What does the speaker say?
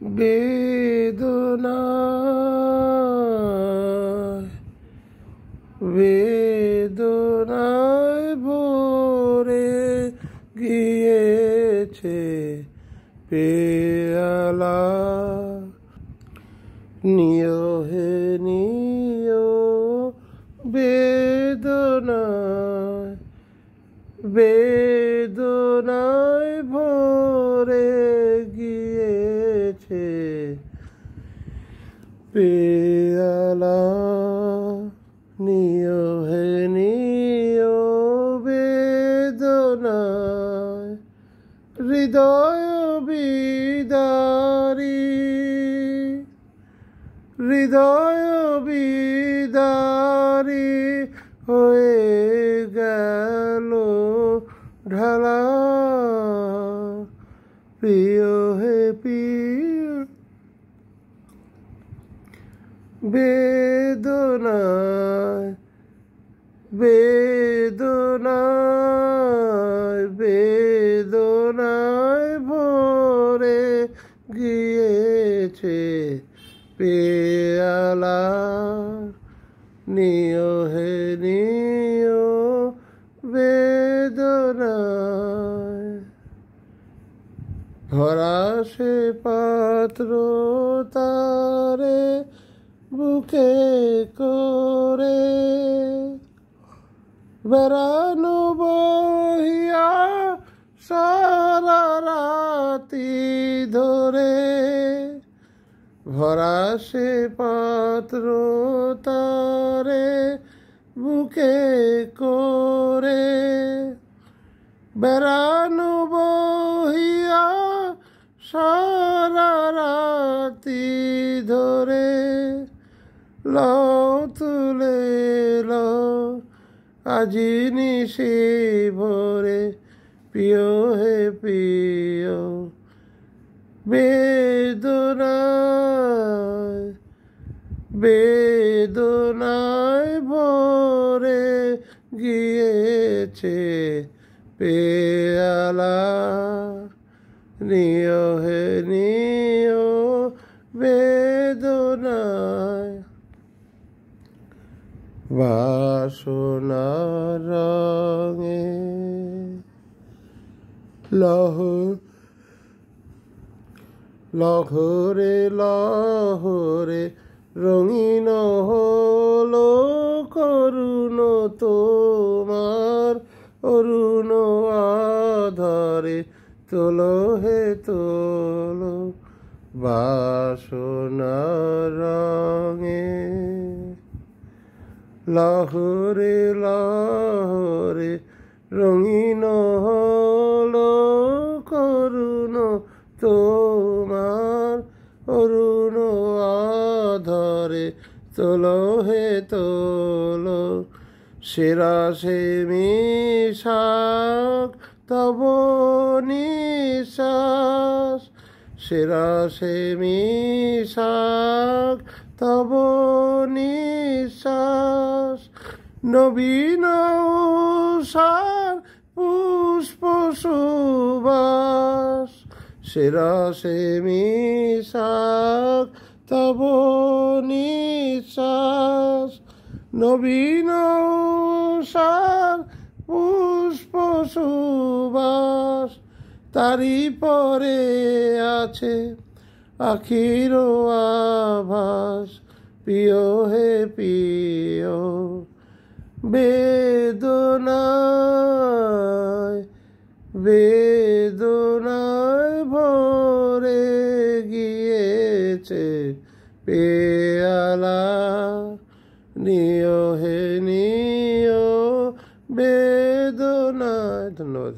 বেদনায় বেদনায় ভরে গিয়েছে পেয়ালা। নিও হে নিও বেদনায় বেদনায় ভরে গিয়েছে পেয়ালা। নিও হে নিও বেদনায় হৃদয় বিদারী হৃদয় বিদারী হয়ে গেল ঢালা। প্রিয় হে প্রিয় বেদনায় বেদনায় বেদনায় ভরে গিয়েছে পেয়ালা। নিও হে নিও বেদনায় ভরা সে পাত্র তারে বুকে করে বেড়ানো বহিয়া সারা রাতি ধরে। ভরা সে পাত্র তারে বুকে করে বেড়ানো বহিয়া সারা রাতি ধরে। লও তুলে লও আজি নিশি ভোরে প্রিয় হে প্রিয় বেদনায় বেদনায় ভরে গিয়েছে পেয়ালা। নিও হে নিও বেদনায় বাসনার রঙে লহরে লহরে রঙিন হলো করুণ তোমার অরুণ আধারে। তোলো হে তোলো বাসনার রঙে লহরে লহরে রঙিন হলো করুণ তোমার অরুণ আধারে। তোলো হে তোলো সেরা সে মিশাক তব নিশ্বাস। সেরা সে মিশাক তব নিশ্বাস। নবীন সার পুষ্প সুবাস। সেরা সে মিশাক তব নিশ্বাস। নবীন সার পুষ্প সুবাস। তারি পরে আছে আখির আভাস। প্রিয় হে প্রিয় বেদনায় বেদনায় ভরে গিয়েছে পেয়ালা। নিও হে নিও বেদনায়। ধন্যবাদ।